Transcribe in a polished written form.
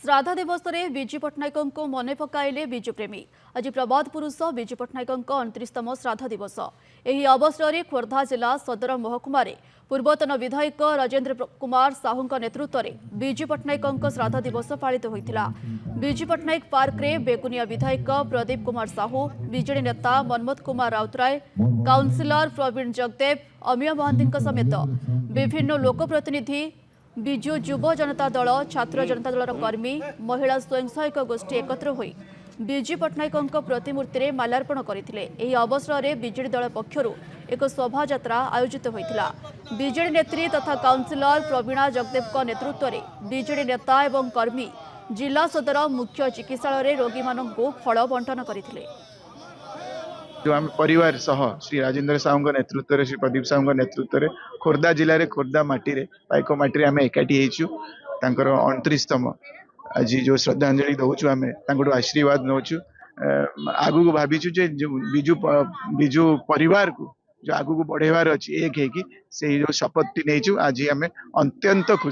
श्राद्ध दिवस में विजु पट्टनायक को मन पकाइले विजु प्रेमी। आज प्रबाद पुरुष विजु पट्टनायक 29तम श्राद्ध दिवस। यह अवसर में खोर्धा जिला सदर महकुमार पूर्वतन विधायक राजेन्द्र कुमार साहू नेतृत्व में विजु पट्टनायक श्राद्ध दिवस पालित होता। विजु पट्टनायक पार्क में बेगुनिया विधायक प्रदीप कुमार साहू, विजेडी नेता मनमोहन कुमार राउतराय, काउंसिलर प्रवीण जगदेव, अमीय महांती समेत विभिन्न लोकप्रतिनिधि, विजु युव जनता दल, छात्र जनता दल कर्मी, महिला स्वयं सहायक गोष्ठी एकत्र होई विजु पट्टनायक प्रतिमूर्ति में माल्यार्पण करते। यह अवसर में विजेडी दल पक्षर एक शोभा यात्रा आयोजित होता। विजेडी नेत्री तथा काउंसिलर प्रवीणा जगदेव नेतृत्व में विजेडी नेता एवं कर्मी जिला सदर मुख्य चिकित्सालय रोगी मानू फल बंटन करते। जो आम परिवार सह श्री राजेन्द्र साहू नेतृत्व में, श्री प्रदीप साहू नेतृत्व में खोर्धा जिले में खोर्धा माटी पाइक माटी आम एकाठी होइछु। 29तम आज जो श्रद्धांजलि दौचु आम आशीर्वाद नौचु। आगु को भावीचु जो विजु परिवार को जो आगु को बढ़ेबार अच्छी एक है कि से जो शपथ नहीं आज आम अत्यंत खुशी।